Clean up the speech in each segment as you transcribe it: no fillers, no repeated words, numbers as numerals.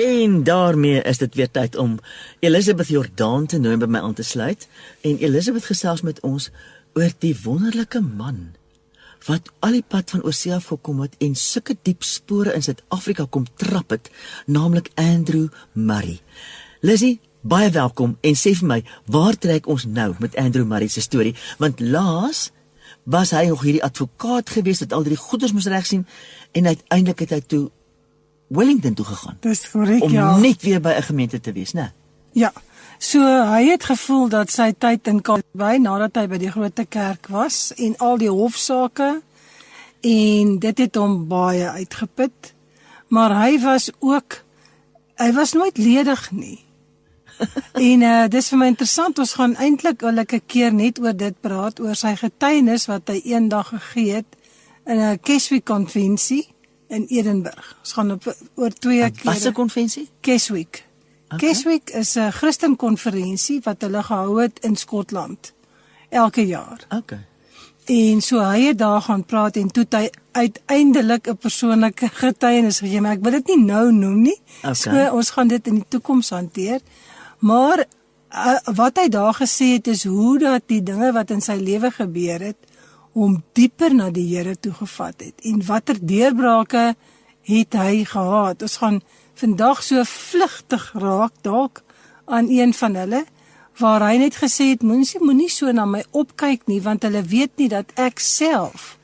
En daarmee is dit weer tyd om Elisabeth Jordaan te nooi by my aan te sluit. En Elisabeth gesels met ons oor die wonderlike man wat al die pad van Oorsee af gekom het en sulke diep spore in Suid-Afrika kom trap het, naamlik Andrew Murray. Lizzie, baie welkom en sê vir my, waar trek ons nou met Andrew Murray se storie? Want laas was hy nog hierdie advokaat gewees wat al die goeders moes regsien en uiteindelik het hy toe Wellington toe gegaan. Dis korrek, om ja. net weer by 'n gemeente te wees, né? Ja, so hy het gevoel dat sy tyd in Kaapstad, nadat hy by die grote kerk was, en al die hofsaake, en dit het hom baie uitgeput, maar hy was nooit ledig nie. En dis vir my interessant, ons gaan eintlik 'n keer net oor dit praat, oor sy getuienis wat hy eendag gegee het in 'n Keswick-konvensie in Edinburgh. Ons gaan oor 2 keer. Wat 'n konvensie? Keswick. Okay. Keswick is 'n Christenkonferensie wat hulle gehou het in Skotland elke jaar. Okay. En so hy het daar gaan praat en toe het hy uiteindelik 'n persoonlike getuienis gegee, maar ek wil dit nie nou noem nie. Okay. So ons gaan dit in die toekoms hanteer. Maar wat hy daar gesê het is hoe dat die dinge wat in sy lewe gebeur het hom dieper na die Here toe gevat het en watter deurbrake het hy gehad. Ons gaan vandag so vlugtig raak dalk aan een van hulle waar hy net gesê het moenie so na my opkyk nie want hulle weet nie dat ek self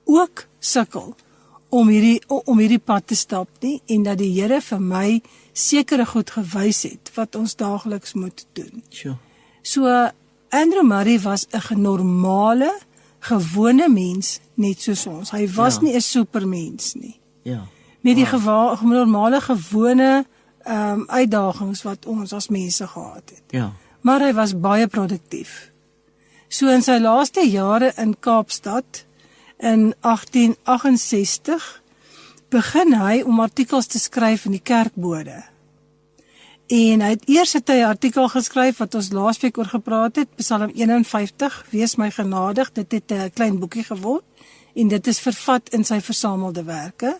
ook sukkel om hierdie pad te stap nie en dat die Here vir my sekere goed gewys het wat ons daagliks moet doen. Sure. So Andrew Murray was 'n normale, gewone mens net soos ons. Hy was nie 'n supermens nie. Ja. Met die normale, gewone uitdagings wat ons as mense gehad het. Ja. Maar hy was baie produktief. So in sy laaste jare in Kaapstad, in 1868, begin hy om artikels te skryf in die kerkbode. En hy het eers 'n artikel geskryf wat ons laasweek oor gepraat het, Psalm 51, Wees my genadig, dit het 'n klein boekie geword, en dit is vervat in sy versamelde werke.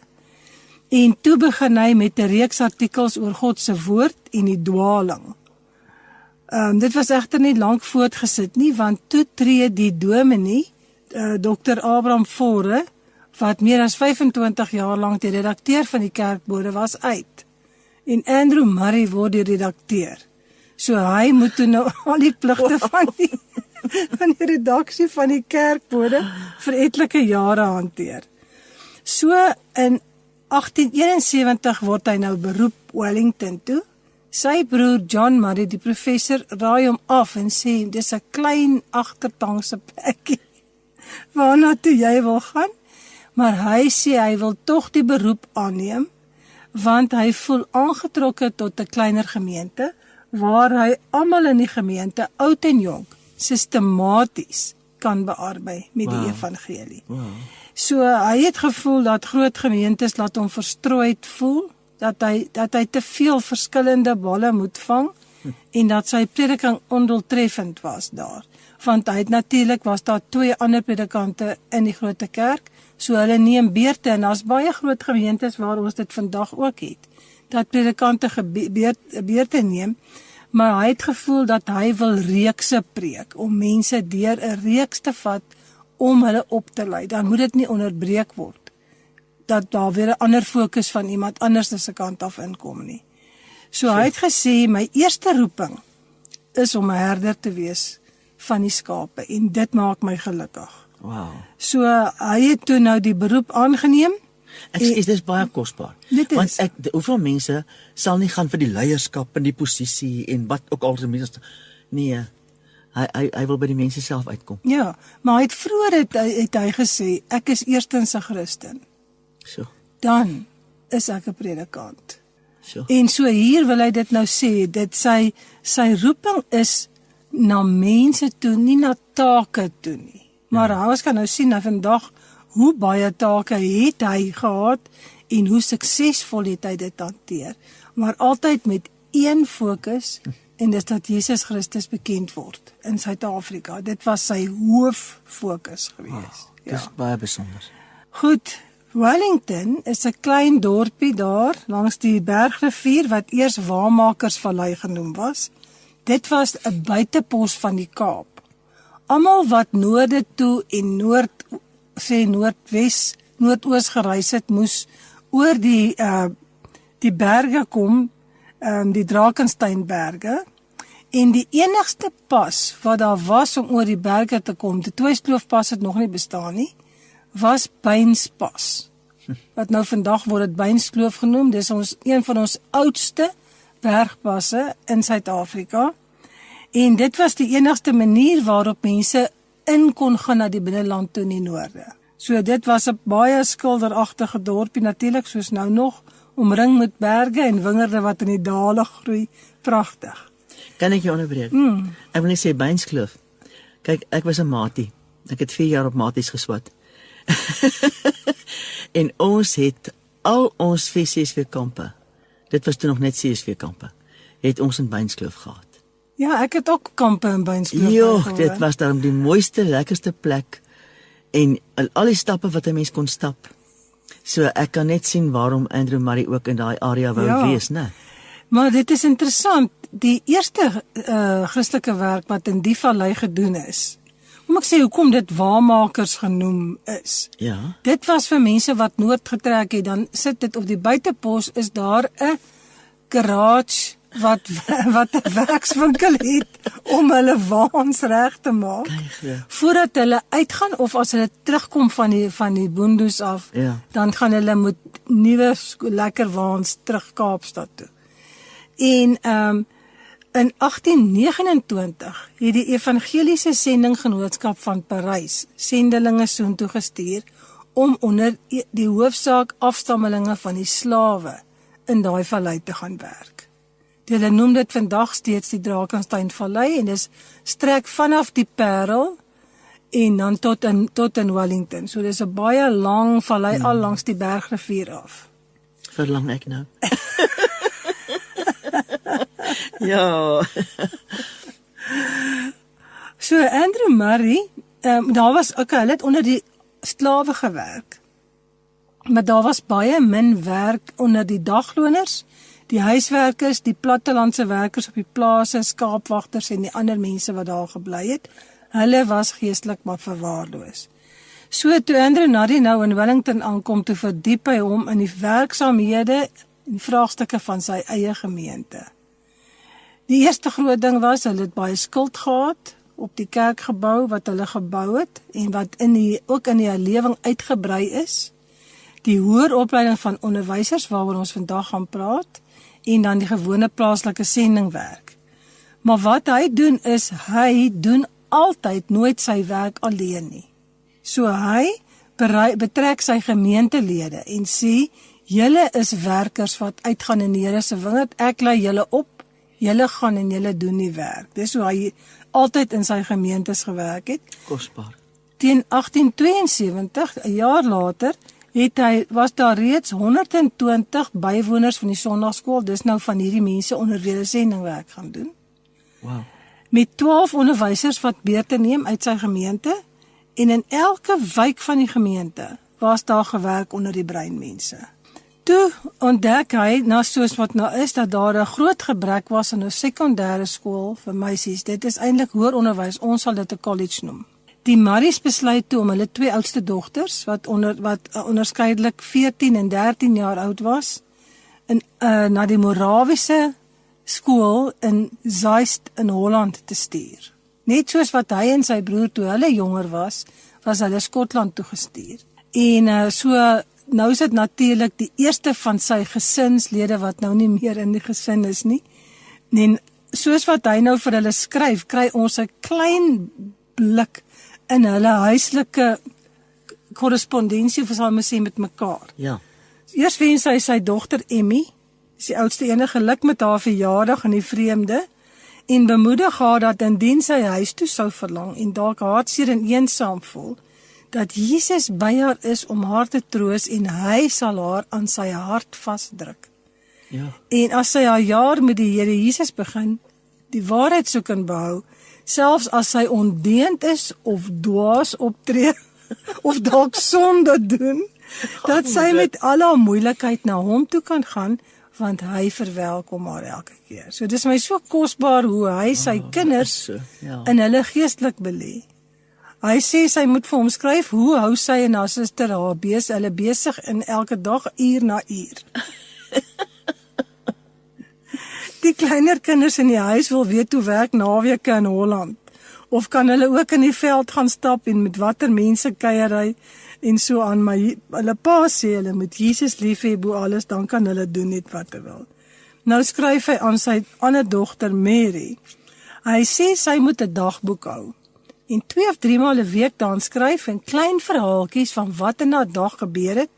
En toe begin hy met 'n reeks artikels oor God se woord en die dwaling. Dit was egter nie lank voortgesit nie, want toe tree die dominee, Dr. Abraham Fore, wat meer as 25 jaar lank die redakteur van die kerkbode was, uit. En Andrew Murray word die redakteur. So hy moet toe nou al die pligte van die redaksie van die kerkbode vir etlike jare hanteer. So in 1871 word hy nou beroep Wellington toe. Sy broer John Murray, die professor, raai hom af en sê, dis 'n klein agtertangse plekkie waarna toe jy wil gaan. Maar hy sê hy wil tog die beroep aanneem, want hy voel aangetrokke tot 'n kleiner gemeente, waar hy almal in die gemeente, oud en jonk, sistematies kan bearbei met die evangelie. Wow. So hy het gevoel dat groot gemeentes laat hom verstrooid voel, dat hy te veel verskillende balle moet vang, en dat sy prediking ondoeltreffend was daar. Want hy het natuurlik, was daar 2 ander predikante in die grote kerk, so hulle neem beurte, en daar's baie groot gemeentes waar ons dit vandag ook het, dat predikante beurte neem, maar hy het gevoel dat hy wil reekse preek, om mense deur 'n reeks te vat, om hulle op te lei, dan moet dit nie onderbreek word, dat daar weer 'n ander fokus van iemand anders se kant af inkom nie. So hy het gesê, my eerste roeping is om 'n herder te wees van die skape, en dit maak my gelukkig. Wow. So hy het toe nou die beroep aangeneem. Dit is baie kosbaar. Want hoeveel mense sal nie gaan vir die leierskap en die posisie en wat ook al se mense. Nee, hy wil by die mense self uitkom. Ja, maar hy het vroeër het hy gesê, ek is eerstens 'n Christen. So. Dan is ek 'n predikant. So. En so hier wil hy dit nou sê, dit sy roeping is na mense toe, nie na take toe nie. Maar ons kan nou sien, vandag, hoe baie take het hy gehad, en hoe suksesvol het hy dit hanteer. Maar altyd met een fokus, en dis dat Jesus Christus bekend word in Suid-Afrika. Dit was sy hooffokus gewees. Dis baie besonder. Goed, Wellington is 'n klein dorpie daar langs die Bergrivier wat eers Waarmakersvallei genoem was. Dit was 'n buitepos van die Kaap. Almal wat noorde toe en noordwes, noordoos gereis het, moes oor die berge kom, die Drakensberge. En die enigste pas wat daar was om oor die berge te kom, die Tweeskloofpas het nog nie bestaan nie, was Beinspas. Wat nou vandag word dit Beinskloof genoem. Dis een van ons oudste bergpasse in Suid-Afrika. En dit was die enigste manier waarop mense in kon gaan na die binneland toe in die noorde. So dit was 'n baie skilderagtige dorpie natuurlik, soos nou nog, omring met berge en wingerde wat in die dale groei. Pragtig. Kan ek jou onderbreek? Ek wil net sê Beinskloof. Kyk, ek was 'n matie. Ek het 4 jaar op maties geswat. En ons het al ons CSV-kampe, dit was toe nog net CSV-kampe, het ons in Beinskloof gehad. Ja, ek het ook kampe in Beinskloof. Joh, dit was daarom die mooiste, lekkerste plek en al die stappe wat 'n mens kon stap. So ek kan net sien waarom Andrew Murray ook in daai area wou wees, né? Maar dit is interessant, die eerste Christelike werk wat in die vallei gedoen is, moet ek sê hoekom dit Waarmakers genoem is. Ja. Dit was vir mense wat noord getrek het, dan sit dit op die buitepos, is daar 'n garage wat 'n werkswinkel het om hulle waans reg te maak, voordat hulle uitgaan of as hulle terugkom van die boondoes af, dan gaan hulle met nuwe lekker waans terug Kaapstad toe. En in 1829 het die Evangeliese Sendinggenootskap van Parys sendelinge soontoe gestuur om onder die hoofsaak afstammelinge van die slawe in daai vallei te gaan werk. Hulle noem dit vandag steeds die Drakensbergvallei en dis strek vanaf die Parel en dan tot in Wellington. So dis 'n baie lang vallei al langs die Bergrivier af. Verlang ek nou. Ja. So Andrew Murray, daar was hulle het onder die slawe gewerk. Maar daar was baie min werk onder die dagloners, die huiswerkers, die plattelandse werkers op die plase, skaapwagters en die ander mense wat daar gebly het. Hulle was geestelik maar verwaarloos. So toe Andrew Murray nou in Wellington aankom, toe verdiep hy hom in die werksaamhede en vraagstukke van sy eie gemeente. Die eerste groot ding was, hulle het baie skuld gehad op die kerkgebou wat hulle gebou het en wat ook in die herlewing uitgebrei is. Die hoër opleiding van onderwysers waaroor ons vandag gaan praat en dan die gewone plaaslike sendingwerk. Maar wat hy doen is, hy doen altyd nooit sy werk alleen nie. So hy betrek sy gemeentelede en sê, julle is werkers wat uitgaan in die Here se wingerd, ek lei julle op, julle gaan en julle doen die werk. Dis hoe hy altyd in sy gemeentes gewerk het. Kosbaar. Teen 1872, 'n jaar later, was daar reeds 120 bywoners van die Sondagskool, dis nou van hierdie mense onder wie hulle sendingwerk gaan doen. Wow. Met 12 onderwysers wat beurte neem uit sy gemeente, en in elke wijk van die gemeente was daar gewerk onder die breinmense. Toe ontdek hy, soos wat nou is, dat daar 'n groot gebrek was in 'n sekondêre skool vir meisies. Dit is eintlik hoër onderwys, ons sal dit 'n college noem. Die Murrays besluit toe om hulle 2 oudste dogters, wat onderskeidelik 14 en 13 jaar oud was, na die Morawiese skool in Zeist in Holland te stuur. Net soos wat hy en sy broer toe hulle jonger was hulle Skotland toe gestuur. En nou is dit natuurlik die eerste van sy gesinslede wat nou nie meer in die gesin is nie. En soos wat hy nou vir hulle skryf, kry ons 'n klein blik in hulle huislike korrespondensie, of sal ons sê, met mekaar. Ja. Eers wens hy sy dogter Emmy, die oudste ene, geluk met haar verjaardag in die vreemde, en bemoedig haar dat indien sy huis toe sou verlang en dalk hartseer en eensaam voel, dat Jesus by haar is om haar te troos en hy sal haar aan sy hart vasdruk. Ja. En as sy haar jaar met die Here Jesus begin, die waarheid soek en behou, selfs as sy ondeend is of dwaas optree of dalk sonde doen, dat sy met al haar moeilikheid na hom toe kan gaan, want hy verwelkom haar elke keer. So dis my so kosbaar hoe hy sy kinders in hulle geestelik belê. Hy sê sy moet vir hom skryf hoe hou sy en haar suster hulle besig in elke dag uur na uur. Die kleiner kinders in die huis wil weet hoe werk naweke in Holland. Of kan hulle ook in die veld gaan stap en met watter mense kuier hy en so aan, maar hulle pa sê hulle moet Jesus lief hê bo alles, dan kan hulle doen net wat hulle wil. Nou skryf hy aan sy ander dogter Mary. Hy sê sy moet 'n dagboek hou en 2 of 3 maal 'n week daarin skryf en klein verhaaltjies van wat in haar dag gebeur het,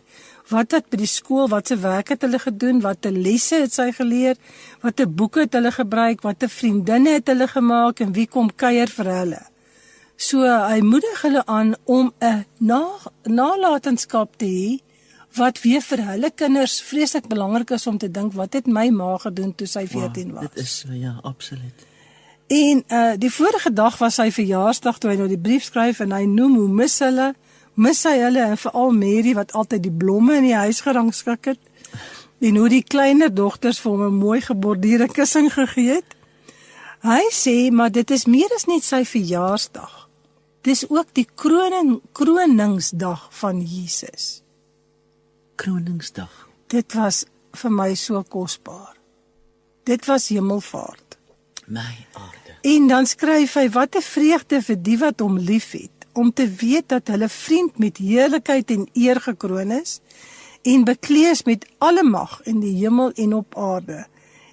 wat by die skool, wat se werk het hulle gedoen, watter lesse het sy geleer, watter boeke het hulle gebruik, watter vriendinne het hulle gemaak en wie kom kuier vir hulle. So hy moedig hulle aan om 'n nalatenskap te hê wat weer vir hulle kinders vreeslik belangrik is om te dink, wat het my ma gedoen toe sy 14 was. Dit is so, ja, absoluut. En die vorige dag was sy verjaarsdag toe hy nou die brief skryf en hy noem hoe mis hy hulle en veral Mary wat altyd die blomme in die huis gerangskik het en hoe die kleiner dogters vir hom 'n mooi geborduurde kussing gegee het. Hy sê, maar dit is meer as net sy verjaarsdag. Dis ook die kroningsdag van Jesus. Kroningsdag. Dit was vir my so kosbaar. Dit was hemelvaart. My aarde. En dan skryf hy, wat 'n vreugde vir die wat hom liefhet, om te weet dat hulle vriend met heerlikheid en eer gekroon is, en bekleed is met alle mag in die hemel en op aarde.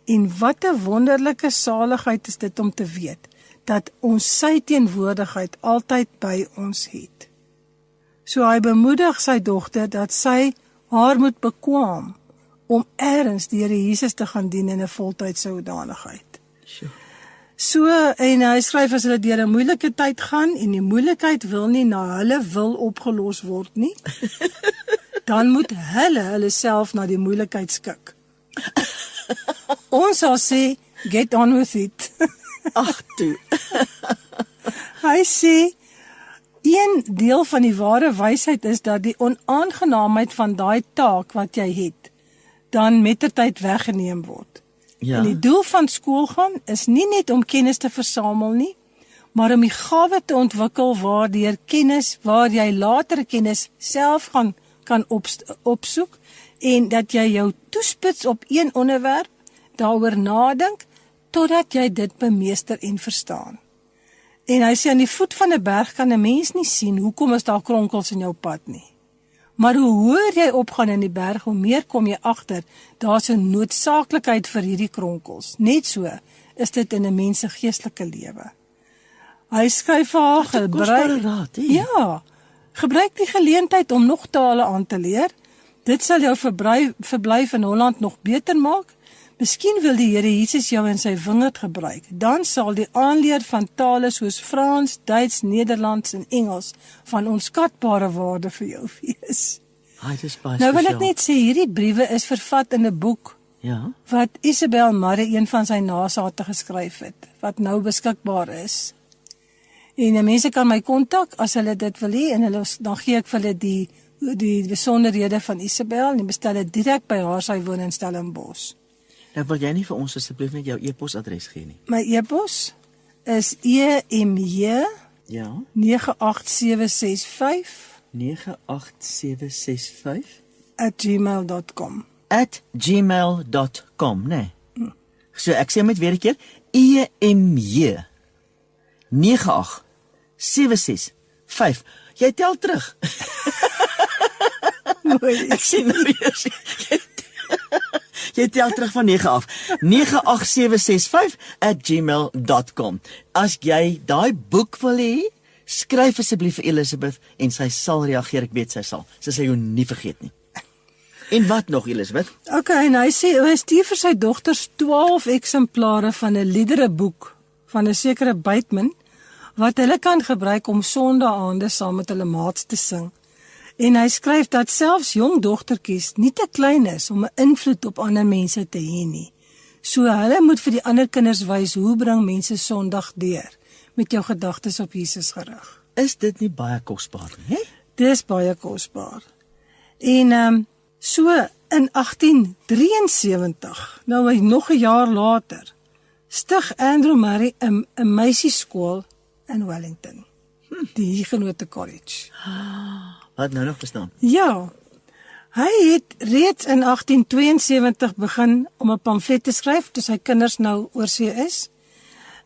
En wat 'n wonderlike saligheid is dit om te weet, dat ons sy teenwoordigheid altyd by ons het. So hy bemoedig sy dogter, dat sy haar moet bekwam, om ergens die Here Jesus te gaan dien in 'n voltydse hoedanigheid. Sure. So, en hy skryf as hulle deur 'n moeilike tyd gaan, en die moeilikheid wil nie na hulle wil opgelos word nie, dan moet hulle self na die moeilikheid skik. Ons sal sê, get on with it. Ag toe. Hy sê, een deel van die ware wysheid is dat die onaangenaamheid van daai taak wat jy het, dan mettertyd weggeneem word. Ja. En die doel van skoolgaan is nie net om kennis te versamel nie, maar om die gawe te ontwikkel waar jy latere kennis self kan opsoek, en dat jy jou toespits op een onderwerp, daaroor nadink, totdat jy dit bemeester en verstaan. En hy sê, aan die voet van 'n berg kan 'n mens nie sien, hoekom is daar kronkels in jou pad nie. Maar hoe hoër jy opgaan in die berg, hoe meer kom jy agter, daar's 'n noodsaaklikheid vir hierdie kronkels. Net so is dit in 'n mens se geestelike lewe. Hy skryf vir haar, gebruik die geleentheid om nog tale aan te leer. Dit sal jou verblyf in Holland nog beter maak. Miskien wil die Here Jesus jou in sy wingerd gebruik. Dan sal die aanleer van tale soos Frans, Duits, Nederlands en Engels van onskatbare waarde vir jou wees. Nou wil ek net sê, hierdie briewe is vervat in 'n boek wat Isabel Murray, een van sy nasate, geskryf het, wat nou beskikbaar is. En mense kan my kontak as hulle dit wil hê, en dan gee ek vir hulle die besonderhede van Isabel, en bestel dit direk by haar, sy woon in Stellenbosch. Nou wil jy nie vir ons asseblief net jou e-posadres gee nie? My e-pos is EMJ 98765 @gmail.com. @gmail.com, nee. So ek sê met weer 'n keer, EMJ 98765. Jy tel terug. Mooi. Ek sien nou eers. Jy tel terug van 9 af. 98765 @gmail.com. As jy daai boek wil hê, skryf asseblief vir Elizabeth en sy sal reageer. Ek weet sy sal. Sy sê jou nie vergeet nie. En wat nog, Elizabeth? Okay, en hy sê hy stuur vir sy dogters 12 eksemplare van 'n liedereboek van 'n sekere Bateman wat hulle kan gebruik om sondaande saam met hulle maats te sing. En hy skryf dat selfs jong dogtertjies nie te klein is om 'n invloed op ander mense te hê nie. So hulle moet vir die ander kinders wys hoe bring mense Sondag deur met jou gedagtes op Jesus gerig. Is dit nie baie kosbaar nie? Dis baie kosbaar. En so in 1873, nou nog 'n jaar later, stig Andrew Murray 'n meisieskool in Wellington, die Huguenot College. Wat nou nog bestaan? Ja, hy het reeds in 1872 begin om 'n pamflet te skryf, toe sy kinders nou oorsee is,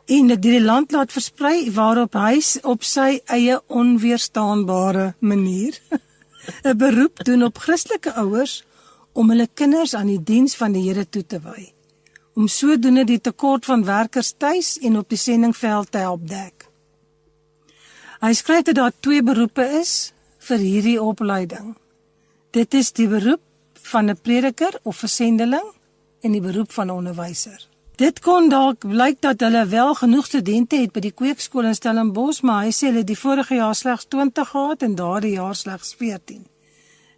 en dit deur die land laat versprei, waarop hy op sy eie onweerstaanbare manier 'n beroep doen op Christelike ouers om hulle kinders aan die diens van die Here toe te wy, om sodoende die tekort van werkers tuis en op die sendingveld te help dek. Hy skryf dat daar 2 beroepe is vir hierdie opleiding. Dit is die beroep van 'n prediker of 'n sendeling en die beroep van 'n onderwyser. Dit kon dalk blyk dat hulle wel genoeg studente het by die kweekskool in Stellenbosch, maar hy sê hulle het die vorige jaar slegs 20 gehad en daardie jaar slegs 14.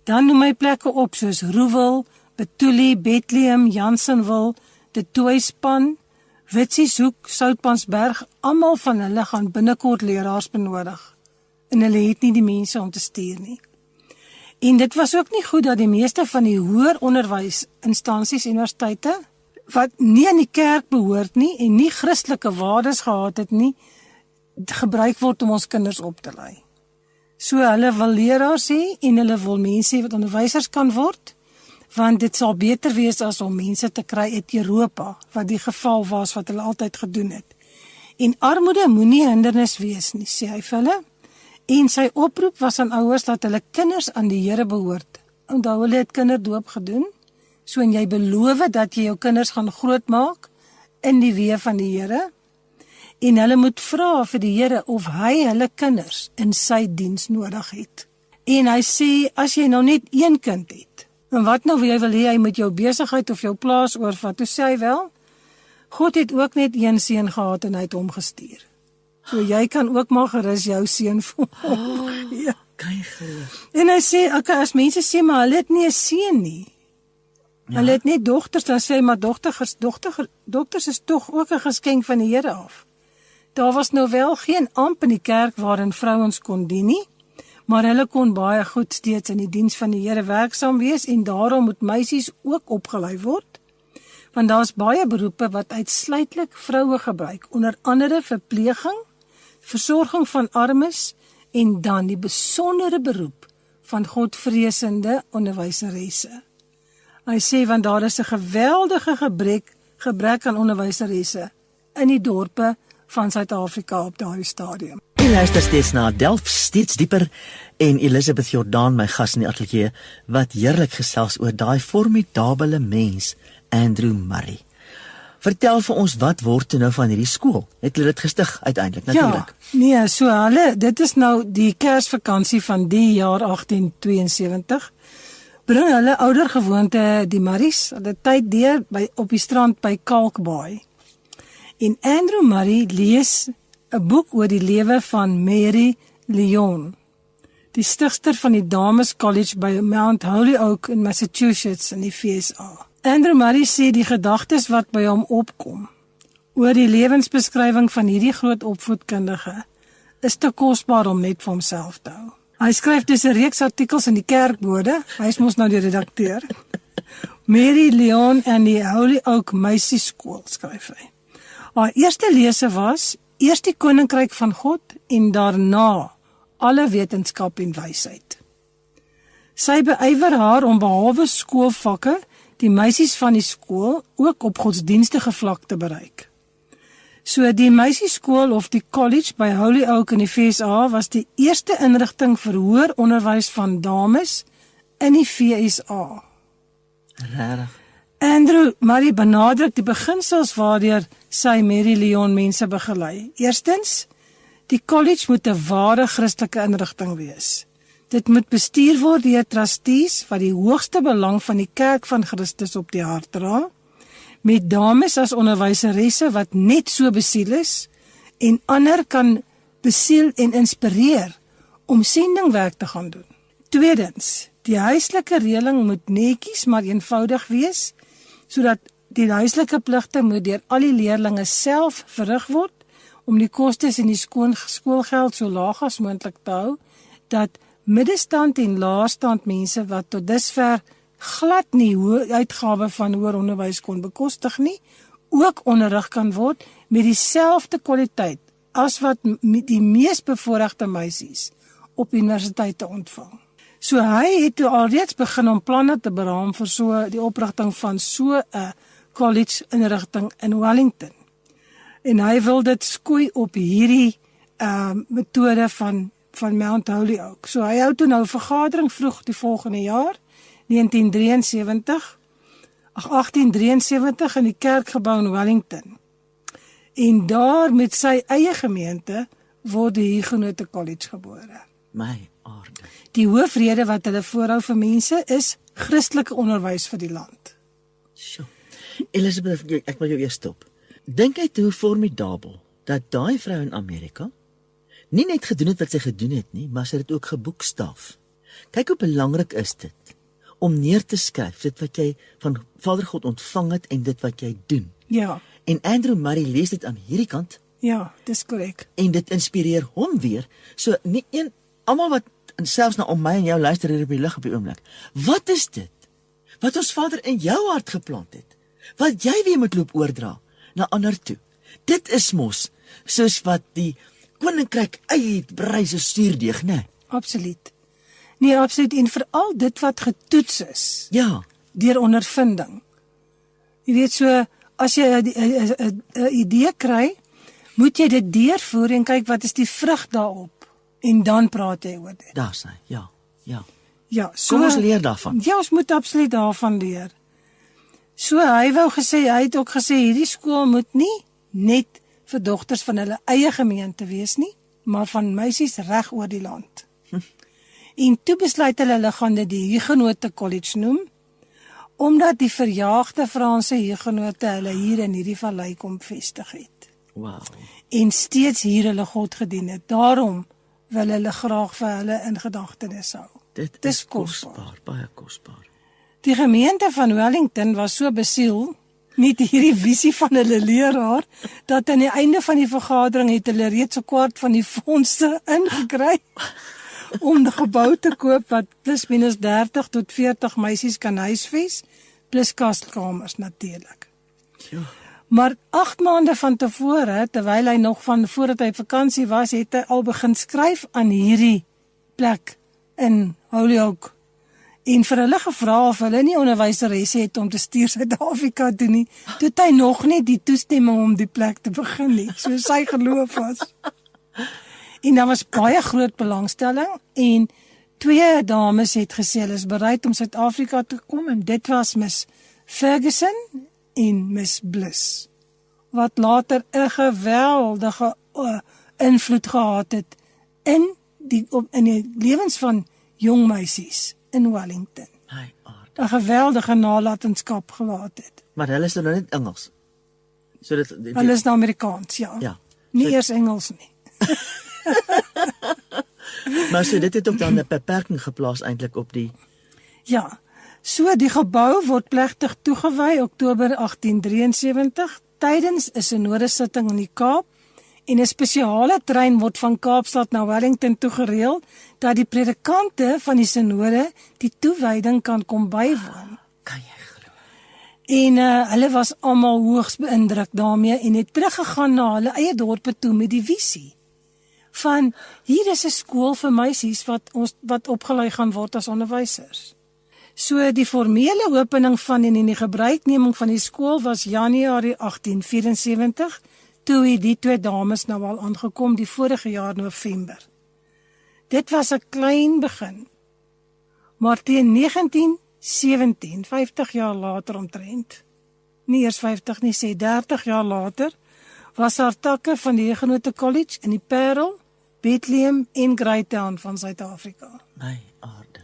Dan noem hy plekke op soos Roewel, Betulie, Bethlehem, Jansenwil, De Tooispan, Witsieshoek, Soutpansberg, almal van hulle gaan binnekort leraars benodig. En hulle het nie die mense om te stuur nie. En dit was ook nie goed dat die meeste van die hoër onderwysinstansies, universiteite, wat nie aan die kerk behoort nie en nie Christelike waardes gehad het nie, gebruik word om ons kinders op te lei. So hulle wil leraars hê en hulle wil mense hê wat onderwysers kan word, want dit sal beter wees as om mense te kry uit Europa, wat die geval was wat hulle altyd gedoen het. En armoede moenie 'n hindernis wees nie, sê hy vir hulle. En sy oproep was aan ouers dat hulle kinders aan die Here behoort. Onthou hulle het kinderdoop gedoen, so en jy beloof dat jy jou kinders gaan grootmaak in die weë van die Here. En hulle moet vra vir die Here of hy hulle kinders in sy diens nodig het. En hy sê, as jy nou net een kind het, en wat nou jy wil hê, hy moet jou besigheid of jou plaas oorvat, toe sê hy wel, God het ook net een seun gehad en hy het hom gestuur. So jy kan ook maar gerus jou seun volg. Ja. Kan geloof. En hy sê, okay, as mense sê, maar hulle het nie 'n seun nie. Ja. Hulle het net dogters, dan sê hy, maar dogters is tog ook 'n geskenk van die Here af. Daar was nou wel geen amp in die kerk waarin vrouens kon dien nie, maar hulle kon baie goed steeds in die diens van die Here werksaam wees en daarom moet meisies ook opgelei word, want daar's baie beroepe wat uitsluitlik vroue gebruik, onder andere verpleging, versorging van armes en dan die besondere beroep van godvreesende onderwyseresse. Hy sê, want daar is 'n geweldige gebrek aan onderwyseresse in die dorpe van Suid-Afrika op daardie stadium. En luister steeds na Delf steeds dieper en Elisabeth Jordaan, my gas in die ateljee, wat heerlik gesels oor daai formidabele mens, Andrew Murray. Vertel vir ons, wat word toe nou van hierdie skool? Het hulle dit gestig uiteindelik, natuurlik? Ja, nee, so dit is nou die Kersvakansie van die jaar 1872. Bring hulle oudergewoonte die Murrays, hulle tyd deur op die strand by Kalkbaai. En Andrew Murray lees 'n boek oor die lewe van Mary Lyon, die stigter van die Dames College by Mount Holyoke in Massachusetts in die VSA. Andrew Murray sê die gedagtes wat by hom opkom oor die lewensbeskrywing van hierdie groot opvoedkundige is te kosbaar om net vir homself te hou. Hy skryf dus 'n reeks artikels in die kerkbode, hy is mos nou die redakteur. Mary Lyon en die Holyoke Meisieskool, skryf hy. Haar eerste lese was eers die Koninkryk van God en daarna alle wetenskap en wysheid. Sy beywer haar om behalwe skoolvakke die meisies van die skool ook op godsdienstige vlak te bereik. So die meisieskool of die college by Holyoke in die VSA was die eerste inrigting vir hoër onderwys van dames in die VSA. Regtig. Andrew Murray benadruk die beginsels waardeur sy Mary Lyon mense begelei. Eerstens, die college moet 'n ware Christelike inrigting wees. Dit moet bestuur word deur trustees wat die hoogste belang van die kerk van Christus op die hart dra, met dames as onderwyseresse wat net so besiel is en ander kan besiel en inspireer om sendingwerk te gaan doen. Tweedens, die huislike reëling moet netjies maar eenvoudig wees, sodat die huislike pligte moet deur al die leerlinge self verrig word om die kostes en die skoolgeld so laag as moontlik te hou, dat middelstand en laerstand mense wat tot dusver glad nie hoë uitgawe van hoër onderwys kon bekostig nie, ook onderrig kan word met dieselfde kwaliteit as wat die mees bevoorregte meisies op universiteite ontvang. So hy het alreeds begin om planne te beraam vir die oprigting van so 'n college inrigting in Wellington. En hy wil dit skoei op hierdie metode van Mount Holyoke. So hy hou toe nou 'n vergadering vroeg die volgende jaar, 1873 in die kerkgebou in Wellington. En daar met sy eie gemeente word die Huguenote College gebore. My aarde. Die hoofrede wat hulle voorhou vir mense is Christelike onderwys vir die land. Sjoe. Elizabeth, ek wil jou eers stop. Dink jy hoe formidabel dat daai vrou in Amerika nie net gedoen het wat sy gedoen het nie, maar sy het dit ook geboekstaaf. Kyk hoe belangrik is dit om neer te skryf dit wat jy van Vader God ontvang het en dit wat jy doen. Ja. En Andrew Murray lees dit aan hierdie kant. Ja, dis korrek. En dit inspireer hom weer. So nie een almal wat selfs na om my en jou luister hier op die lig op die oomblik. Wat is dit? Wat ons Vader in jou hart geplant het. Wat jy weer moet loop oordra na ander toe. Dit is mos soos wat die koninkryk uitbrei so stuurdeeg, né? Absoluut. Nee, absoluut. En veral dit wat getoets is. Ja. Deur ondervinding. Jy weet so, as jy 'n idee kry, moet jy dit deurvoer en kyk wat is die vrug daarop. En dan praat jy oor dit. Daar sê, ja. Ja, so, kom ons leer daarvan. Ja, ons moet absoluut daarvan leer. So hy het ook gesê hierdie skool moet nie net vir dogters van hulle eie gemeente wees nie, maar van meisies reg oor die land. En toe besluit hulle gaan dit die Huguenote College noem, omdat die verjaagde Franse Hugenote hulle hier in hierdie vallei kom vestig het. Wow. En steeds hier hulle God gedien het. Daarom wil hulle graag vir hulle in gedagtenis hou. Dit is kosbaar, baie kosbaar. Die gemeente van Wellington was so besiel met hierdie visie van hulle leraar, dat aan die einde van die vergadering het hulle reeds 'n kwart van die fondse ingekry om die gebou te koop wat plus minus 30 tot 40 meisies kan huisves, plus kaskamers natuurlik. Ja. Maar 8 maande van tevore, terwyl hy nog van voordat hy vakansie was, het hy al begin skryf aan hierdie plek in Holyoke. En vir hulle gevra of hulle nie onderwyseresse het om te stuur Suid-Afrika toe nie, toe hy nog nie die toestemming om die plek te begin nie, soos sy geloof was. En daar was baie groot belangstelling en 2 dames het gesê hulle is bereid om Suid-Afrika te kom en dit was Miss Ferguson en Miss Bliss, wat later 'n geweldige invloed gehad het in die lewens van jong meisies in Wellington. 'n geweldige nalatenskap gelaat het. Maar hulle is nou net Engels. So dit Hulle is nou Amerikaans, ja. Ja. Nie eers Engels nie. Maar so dit het ook dan 'n beperking geplaas eintlik op die. Ja. So die gebou word plegtig toegewy Oktober 1873 tydens 'n synodesitting in die Kaap. En 'n spesiale trein word van Kaapstad na Wellington toegereël dat die predikante van die synode die toewyding kan kom bywoon. Kan jy glo? En hulle was almal hoogs beïndruk daarmee en het teruggegaan na hulle eie dorpe toe met die visie van hier is 'n skool vir meisies wat opgelei gaan word as onderwysers. So die formele opening van en die gebruikneming van die skool was Januarie 1874. Toe het die 2 dames nou al aangekom die vorige jaar November. Dit was 'n klein begin. Maar teen 1917, 50 jaar later omtrent, nie eers 50 nie, sê 30 jaar later, was daar takke van die Huguenote College in die Parel, Bethlehem en Greytown van Suid-Afrika. My aarde.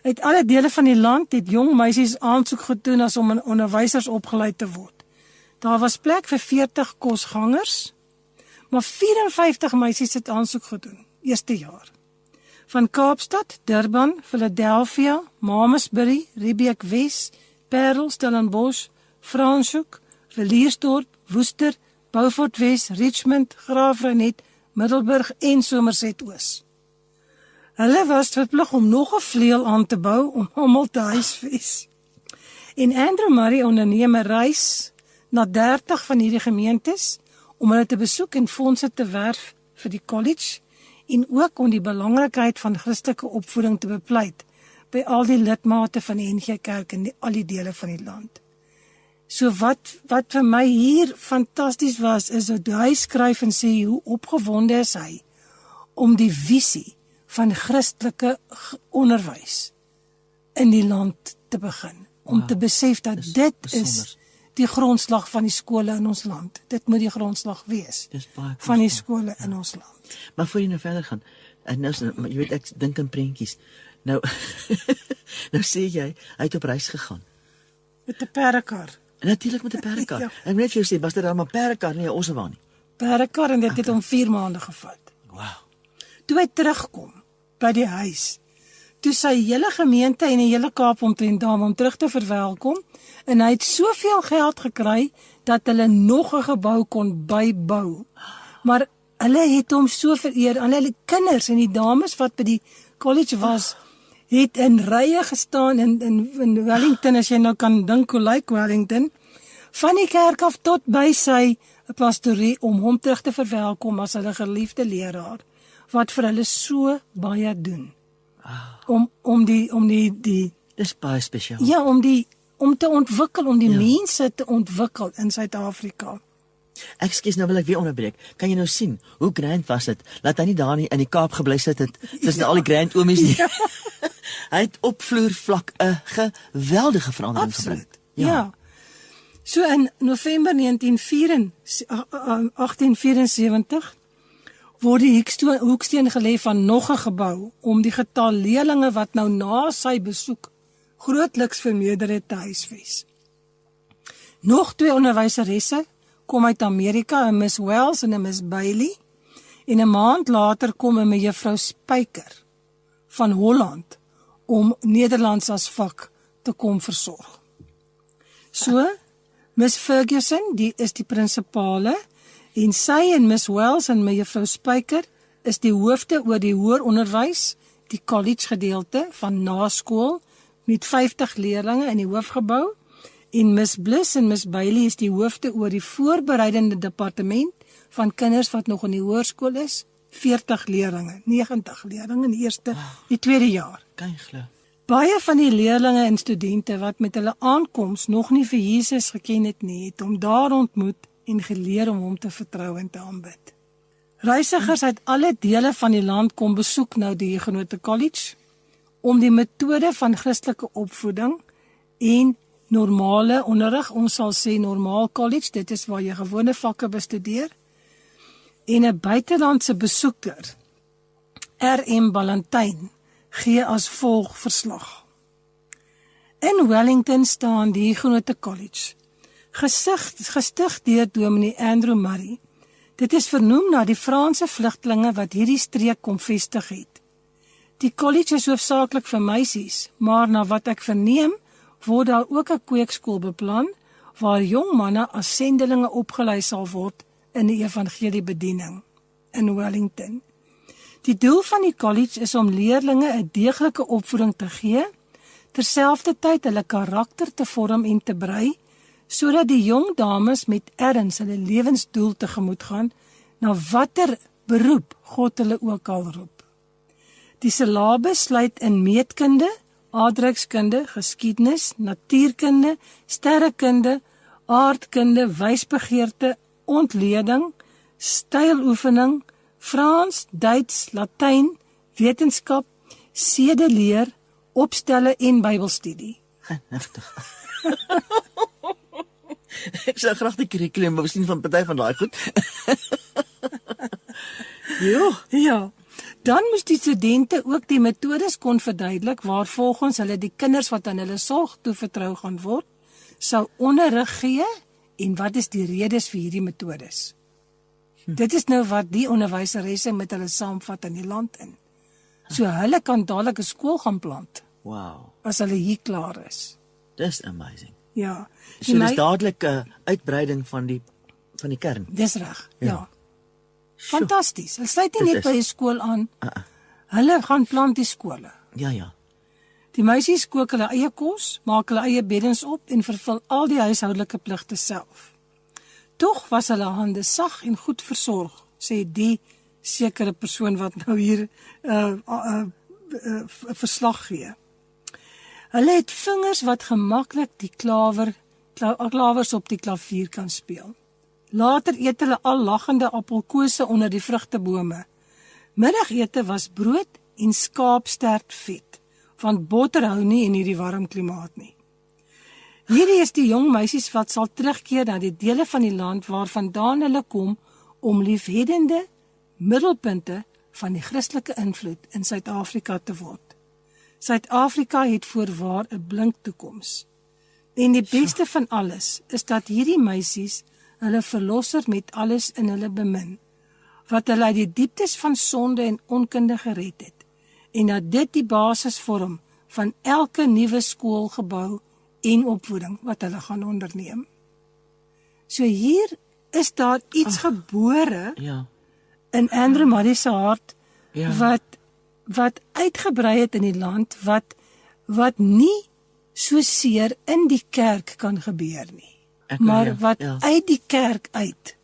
Uit alle dele van die land het jong meisies aansoek gedoen as om onderwysers opgelei te word. Daar was plek vir 40 kosgangers, maar 54 meisies het aansoek gedoen, eerste jaar. Van Kaapstad, Durban, Philadelphia, Mamasbury, Riebeek Wes, Parel, Stellenbosch, Franschhoek, Villiersdorp, Woester, Beaufort Wes, Richmond, Graafrenet, Middelburg en Somerset Oos. Hulle was verplig om nog 'n vleuel aan te bou om almal te huisves. En Andrew Murray onderneem 'n reis na 30 van hierdie gemeentes om hulle te besoek en fondse te werf vir die college en ook om die belangrikheid van Christelike opvoeding te bepleit by al die lidmate van die NG Kerk in al die dele van die land. So wat vir my hier fantasties was, is dat hy skryf en sê hoe opgewonde is hy om die visie van Christelike onderwys in die land te begin. Om te besef dat dit is die grondslag van die skole in ons land. Dit moet die grondslag wees van die skole in ons land. Maar voor jy nou verder gaan, en nou, jy weet, ek dink in prentjies. Nou, nou sê jy, hy het op reis gegaan. Met 'n perdekar. Natuurlik met 'n perdekar. Ja. Ek moet net vir jou sê, was dit dan maar perdekar nie 'n ossewaan nie? Perdekar en dit het hom 4 maande gevat. Wow. Toe hy terugkom by die huis, toe sy hele gemeente en die hele Kaap omtrent daar om terug te verwelkom, en hy het soveel geld gekry, dat hulle nog 'n gebou kon bybou. Maar hulle het hom so vereer, aan hulle kinders en die dames wat by die college was, het in rye gestaan in Wellington, as jy nou kan dink hoe lyk Wellington, van die kerk af tot by sy pastorie, om hom terug te verwelkom as hulle geliefde leraar, wat vir hulle so baie doen. Om die Dis baie spesiaal. ja, om te ontwikkel, om die mense te ontwikkel in Suid-Afrika. Ekskuus, nou wil ek weer onderbreek. Kan jy nou sien, hoe grand was dit, dat hy nie daar nie in die Kaap gebly sit het, tussen al die grand oomies nie. Hy het op vloervlak 'n geweldige verandering gebring. Ja. So in November 1874 word die hoeksteen gelê van nog 'n gebou om die getal leerlinge wat nou na sy besoek grootliks vermeerder het te huisves. Nog 2 onderwyseresse kom uit Amerika, 'n Miss Wells en 'n Miss Bailey, en 'n maand later kom 'n mevrou Spyker van Holland om Nederlands as vak te kom versorg. So, Miss Ferguson, die is die prinsipale, en sy en Miss Wells en mevrou Spyker is die hoofde oor die hoër onderwys, die college gedeelte van naskool met 50 leerlinge in die hoofgebou, en Miss Bliss en Miss Bailey is die hoofde oor die voorbereidende departement van kinders wat nog in die hoërskool is, 40 leerlinge, 90 leerlinge in die tweede jaar. Kan jy glo? Baie van die leerlinge en studente wat met hulle aankoms nog nie vir Jesus geken het nie, het hom daar ontmoet en geleer om hom te vertrou en te aanbid. Reisigers uit alle dele van die land kom besoek nou die Huguenot College om die metode van Christelike opvoeding en normale onderrig, ons sal sê normaal college, dit is waar jy gewone vakke bestudeer, en 'n buitelandse besoeker, R.M. Ballantyne, gee as volg verslag. In Wellington staan die Huguenot College, gestig deur Dominee Andrew Murray. Dit is vernoem na die Franse vlugtelinge wat hierdie streek kom vestig het. Die college is hoofsaaklik vir meisies, maar na wat ek verneem, word daar ook 'n kweekskool beplan, waar jong manne as sendelinge opgelei sal word in die evangeliebediening in Wellington. Die doel van die college is om leerlinge 'n deeglike opvoeding te gee, terselfdertyd hulle karakter te vorm en te brei, sodat die jong dames met erns hulle lewensdoel tegemoet gaan, na watter beroep God hulle ook al roep. Die syllabus sluit in meetkunde, aardrykskunde, geskiedenis, natuurkunde, sterrekunde, aardkunde, wysbegeerte, ontleding, styloefening, Frans, Duits, Latyn, wetenskap, sedeleer, opstelle en Bybelstudie. Genigtig. Ek sou graag die kurrikulum wou sien van party van daai goed. Ja. Dan moes die studente ook die metodes kon verduidelik waar volgens hulle die kinders wat aan hulle sorg toevertrou gaan word, sou onderrig gee en wat is die redes vir hierdie metodes. Dit is nou wat die onderwyseresse met hulle saamvat in die land in. So hulle kan dadelik 'n skool gaan plant Wow, as hulle hier klaar is. dis amazing. Ja. So dis dadelik 'n uitbreiding van die kern. Dis reg. Ja. Sjoe. Fantasties. Hulle sluit nie Dit net is. by 'n skool aan. Hulle gaan plant die skole. Ja. Die meisies kook hulle eie kos, maak hulle eie beddens op en vervul al die huishoudelike pligte self. Tog was hulle hande sag en goed versorg, sê die sekere persoon wat nou hier verslag gee. Hulle het vingers wat gemaklik die klawers op die klavier kan speel. Later eet hulle al lagende appelkose onder die vrugtebome. Middagete was brood en skaapstert vet, want botter hou nie in hierdie warm klimaat nie. Hierdie is die jong meisies wat sal terugkeer na die dele van die land waarvandaan hulle kom om liefhebbende middelpunte van die Christelike invloed in Suid-Afrika te word. Suid-Afrika het voorwaar 'n blink toekoms. En die beste van alles is dat hierdie meisies hulle verlosser met alles in hulle bemin, wat hulle uit die dieptes van sonde en onkunde gered het, en dat dit die basis vorm van elke nuwe skoolgebou en opvoeding wat hulle gaan onderneem. So hier is daar iets gebore Ja. in Andrew Murray se hart, Ja. wat uitgebrei het in die land, wat nie so seer in die kerk kan gebeur nie, maar wat uit die kerk uit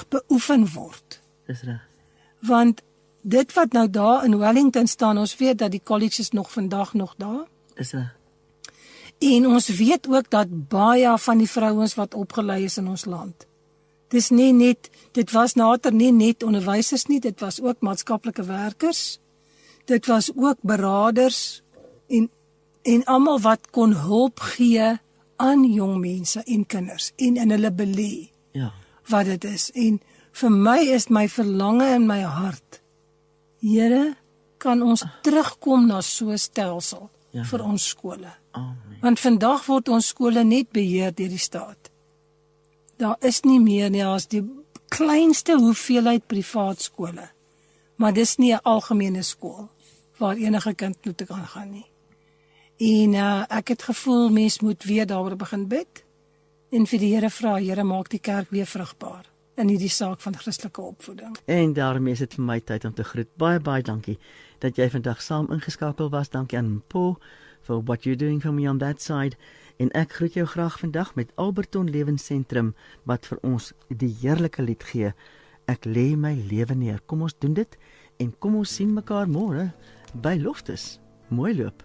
beoefen word. Dis reg. Want dit wat nou daar in Wellington staan, ons weet dat die college is nog vandag nog daar. Dis reg. En ons weet ook dat baie van die vrouens wat opgelei is in ons land. Dit was later nie net onderwysers nie, dit was ook maatskaplike werkers. Dit was ook beraders en almal wat kon hulp gee aan jong mense en kinders en in hulle belê. Ja. Wat dit is. En vir my is my verlange in my hart, Here, kan ons terugkom na so 'n stelsel vir ons skole. Amen. Want vandag word ons skole net beheer deur die staat. Daar is nie meer nie, as die kleinste hoeveelheid privaat skole. Maar dis nie 'n algemene skool waar enige kind toe kan gaan nie. En ek het gevoel mens moet weer daaroor begin bid en vir die Here vra, Here, maak die kerk weer vrugbaar in hierdie saak van Christelike opvoeding. En daarmee is dit vir my tyd om te groet. Baie dankie dat jy vandag saam ingeskakel was. Dankie aan Paul for what you're doing for me on that side. En ek groet jou graag vandag met Alberton Lewensentrum wat vir ons die heerlike lied gee. Ek lê my lewe neer. Kom ons doen dit en kom ons sien mekaar môre by Loftus. Mooi loop.